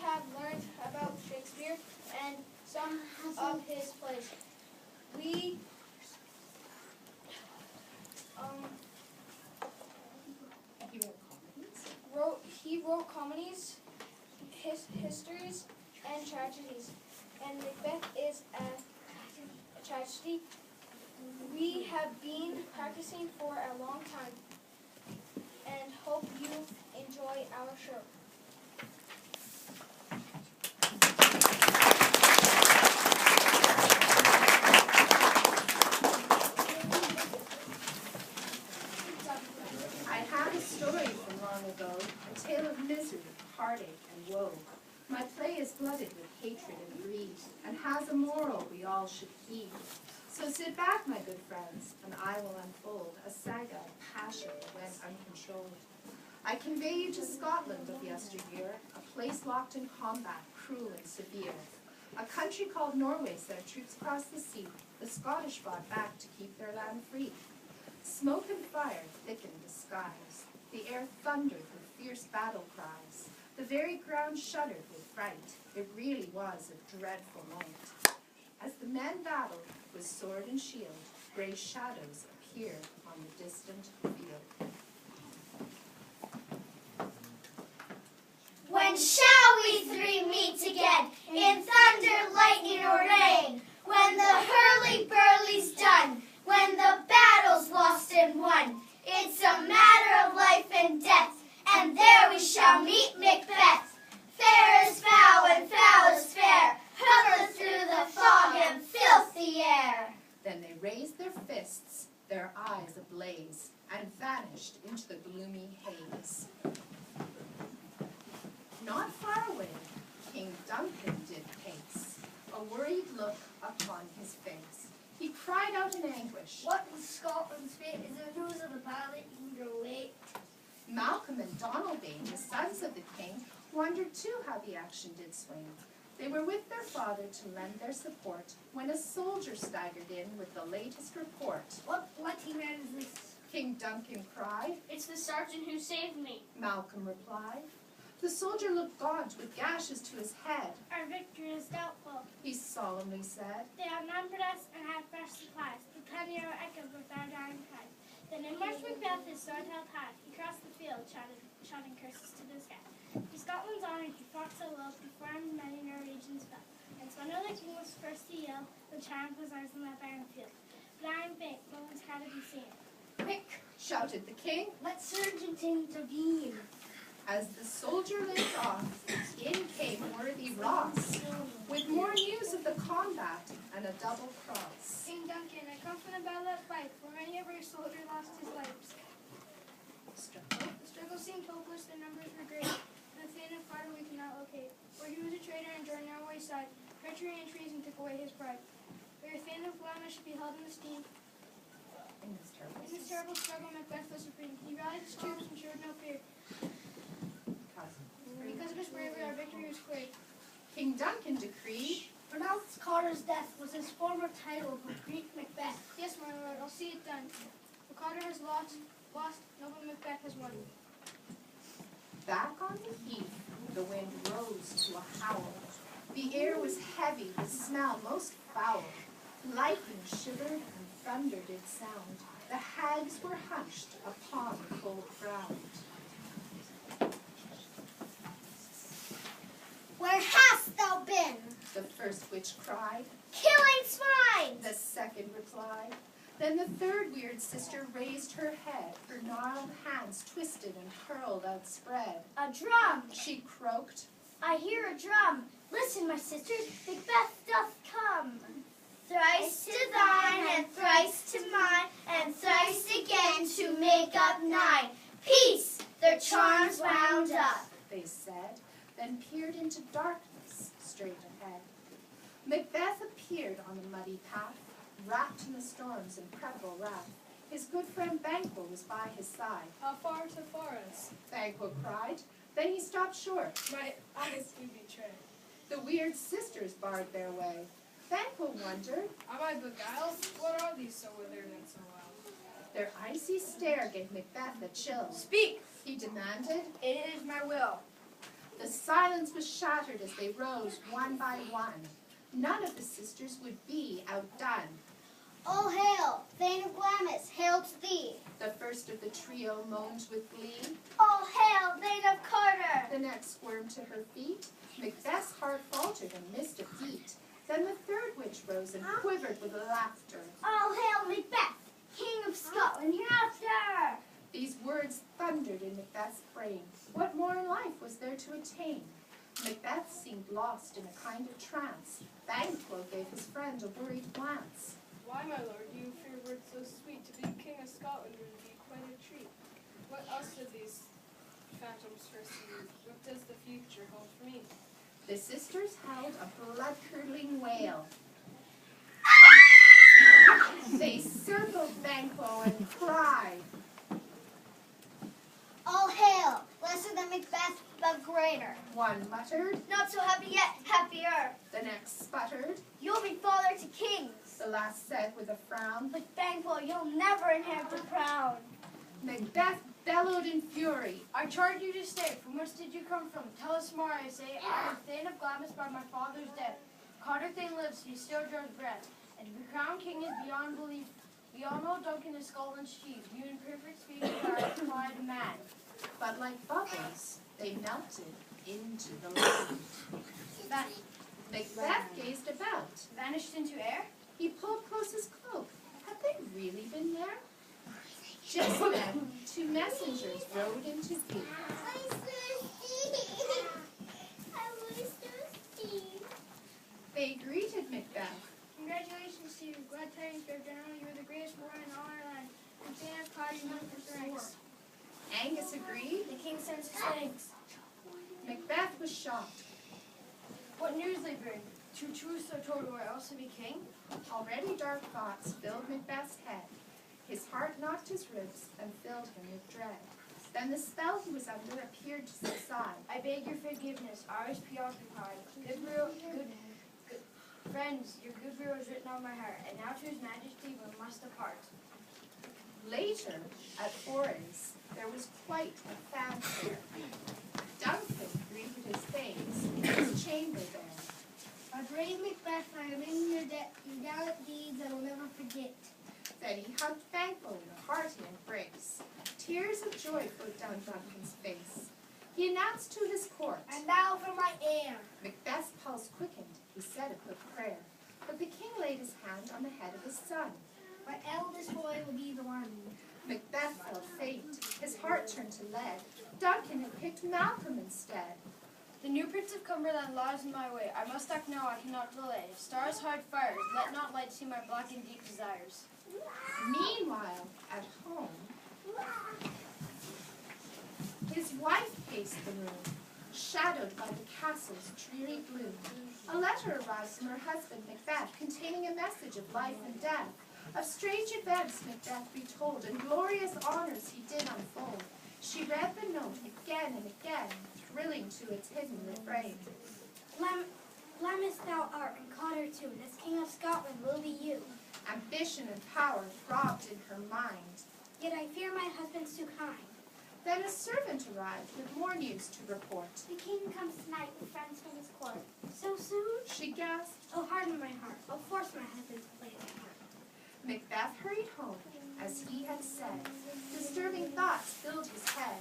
have learned about Shakespeare and some of his plays. He wrote comedies, histories, and tragedies. And Macbeth is a tragedy. We have been practicing for a long time and hope you enjoy our show. I have a story from long ago, a tale of misery, heartache, and woe. My play is flooded with hatred and greed, and has a moral we all should heed. So sit back, my good friends, and I will unfold a saga of passion when uncontrolled. I convey you to Scotland of yesteryear, a place locked in combat, cruel and severe. A country called Norway sent troops across the sea. The Scottish fought back to keep their land free. Smoke and fire thickened the skies. The air thundered with fierce battle cries. The very ground shuddered with fright. It really was a dreadful night. As the men battled with sword and shield, gray shadows appeared on the distant field. When shall we three meet again, in thunder, lightning, or rain? When the hurly-burly's done, when the battle's lost and won. It's a matter of life and death, and there we shall meet Macbeth. Fair is foul and foul is fair, hover through the fog and filthy air. Then they raised their fists, their eyes ablaze, and vanished into the gloomy haze. Not far away, King Duncan did pace, a worried look upon his face. He cried out in anguish, What was Scotland's fate? Is there news of the battle either way? Malcolm and Donalbain, the sons of the king, wondered too how the action did swing. They were with their father to lend their support when a soldier staggered in with the latest report. What bloody man is this? King Duncan cried. It's the sergeant who saved me. Malcolm replied. The soldier looked gaunt with gashes to his head. Our victory is doubtful. He solemnly said. They outnumbered us and had fresh supplies, but plenty are echoed with our dying cries. Then in marched Macbeth, his sword held high. He crossed the field, shouting curses to the sky. For Scotland's honor he fought so well, before him many Norwegians fell. And so the king was first to yell, the triumph was ours on that barren field. But I am faint, no one's had to be seen. Quick, shouted the king. Let sergeant intervene. As the soldier limped off, in came worthy Ross, with more news of the combat and a double cross. King Duncan, I come from the battle at Fife, where many of our soldiers lost his lives. The struggle seemed hopeless, their numbers were great, and the thin and fighter we could not locate. For he was a traitor and joined Norway's side. Treachery and treason took away his pride. But your Thane of Flemish should be held in esteem. In this terrible struggle, Macbeth was supreme. He rallied his troops and showed no fear. Because of his bravery, our victory was clear. King Duncan decreed. Pronounced Carter's death was his former title of Greek Macbeth. Yes, my lord, I'll see it done. The Carter has lost, noble Macbeth has won. Back on the heath, the wind rose to a howl. The air was heavy with smell most foul. Lightning shivered and thunder did sound. The hags were hunched upon the cold ground. Where hast thou been? The first witch cried. Killing swine! The second replied. Then the third weird sister raised her head, her gnarled hands twisted and curled outspread. A drum! She croaked. I hear a drum. Listen, my sisters, Macbeth doth come. Thrice to thine, and thrice to mine, and thrice again to make up 9. Peace! Their charms wound up, They said, then peered into darkness straight ahead. Macbeth appeared on the muddy path, wrapped in the storm's incredible wrath. His good friend Banquo was by his side. How far to forest? Banquo cried. Then he stopped short. My eyes do betray. The weird sisters barred their way. Banquo wondered. Am I beguiled? What are these so withered and so wild? Their icy stare gave Macbeth a chill. Speak! He demanded. It is my will. The silence was shattered as they rose one by one. None of the sisters would be outdone. All hail, Thane of Glamis, hail to thee. The first of the trio moaned with glee. All hail, Thane of Carter. The next squirmed to her feet. Macbeth's heart faltered and missed a beat. Then the third witch rose and quivered with laughter. All hail, Macbeth, King of Scotland hereafter. These words thundered in Macbeth's brain. What more in life was there to attain? Macbeth seemed lost in a kind of trance. Banquo gave his friend a worried glance. Why, my lord, do you fear words so sweet? To be King of Scotland would be quite a treat. What else did these phantoms foresee? What does the future hold for me? The sisters held a blood-curdling wail. They circled Banquo and cried. All hail, lesser than Macbeth, but greater. One muttered, Not so happy yet, happier. the next sputtered, You'll be father to kings. the last said with a frown. But Banquo, you'll never inherit the crown. Macbeth bellowed in fury. I charge you to stay. From whence did you come from? Tell us more, I say. I am Thane of Glamis by my father's death. Carter Thane lives, he still draws breath. And to be crowned king is beyond belief. We all know Duncan is Scotland's chief. You in perfect speech are pride man. But like bubbles, they melted into the land. Macbeth gazed about. Vanished into air? He pulled close his cloak. Had they really been there? Just then, two messengers rode into view. They greeted Macbeth. Congratulations to you. Glad tidings, Fair General. You are the greatest warrior in all our land. And Thane of Cloud, you known for strength. Angus agreed. The king sends his thanks. Macbeth was shocked. What news they bring? True truth so told, will I also be king? Already dark thoughts filled Macbeth's head. His heart knocked his ribs and filled him with dread. Then the spell he was under appeared to subside. I beg your forgiveness. I was preoccupied. Good friends, your good will is written on my heart, and now to his majesty we must depart. Later, at Forres, there was quite a fanfare. Duncan greeted his thanes in his chamber there. My brave Macbeth, I am in your debt. Your gallant deeds I will never forget. Then he hugged Banquo in a hearty embrace. Tears of joy flowed down Duncan's face. He announced to his court. And now for my heir. Macbeth's pulse quickened. He said a quick prayer. But the king laid his hand on the head of his son. My eldest boy will be the one. Macbeth felt faint. His heart turned to lead. Duncan had picked Malcolm instead. The new Prince of Cumberland lies in my way. I must act now, I cannot delay. If stars hide fires, let not light see my black and deep desires. Meanwhile, at home, his wife paced the room, shadowed by the castle's dreary gloom. A letter arrives from her husband, Macbeth, containing a message of life and death. Of strange events Macbeth retold, and glorious honors he did unfold. She read the note again and again, thrilling to its hidden refrain. Glamis thou art, and Connor too. This king of Scotland will be you. Ambition and power throbbed in her mind. Yet I fear my husband's too kind. Then a servant arrived with more news to report. The king comes tonight with friends from his court. So soon? She gasped. Oh, harden my heart. Oh, force my husband's plan. Macbeth hurried home, as he had said. Disturbing thoughts filled his head.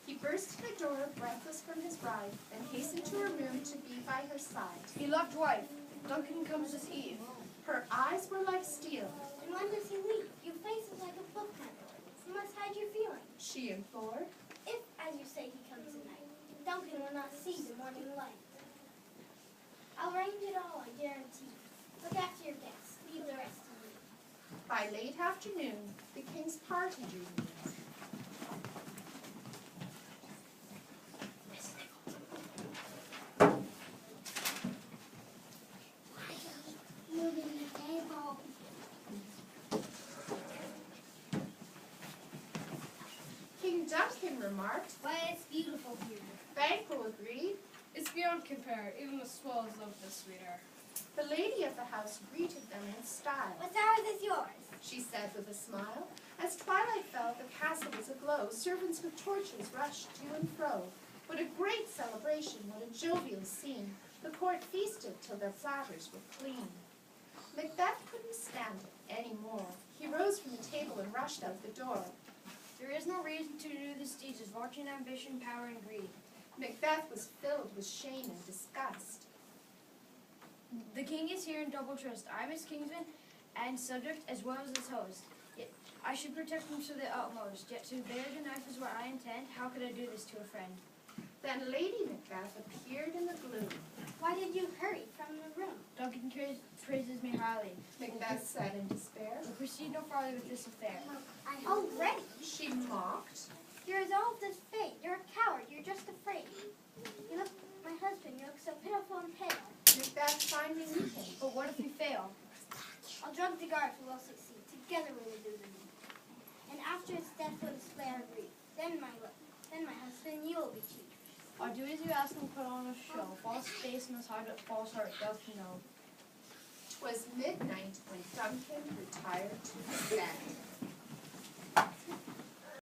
He burst to the door, breathless from his ride, then hastened to her room to be by her side. Beloved wife, Duncan comes this eve. Her eyes were like steel. And when does he weep? Your face is like a book handle. You must hide your feelings. She implored. If, as you say, he comes tonight, Duncan will not see the morning light. I'll arrange it all, I guarantee. Look after your guests. Leave the rest to me. By late afternoon, the king's party drew near. Moving the table. King Duncan remarked. Why, it's beautiful here. Banquo agreed. It's beyond compare. Even the swallows love this sweet air. The lady of the house greeted them with style. What's ours is yours. She said with a smile. As twilight fell, the castle was aglow. Servants with torches rushed to and fro. What a great celebration! celebration, what a jovial scene. The court feasted till their platters were clean. Macbeth couldn't stand it any more. He rose from the table and rushed out the door. There is no reason to do this deed of fortune, ambition, power, and greed. Macbeth was filled with shame and disgust. The king is here in double trust. I am his kinsman and subject as well as his host. Yet I should protect him to the utmost. Yet to bear the knife is what I intend. How could I do this to a friend? Then Lady Macbeth appeared in the gloom. Why did you hurry from the room? Duncan praises me highly. Macbeth said in despair. We'll proceed no farther with this affair. Already? She mocked. You're resolved as fate. You're a coward. You're just afraid. You look, my husband, you look so pitiful and pale. Macbeth finally weakened. But what if we fail? I'll drug the guards who will succeed. Together we will do the deed. And after his death we'll display our grief. Then my husband, you will be chief. I'll do as you ask and put on a show. False face must hide what false heart doth know. 'Twas midnight when Duncan retired to his bed.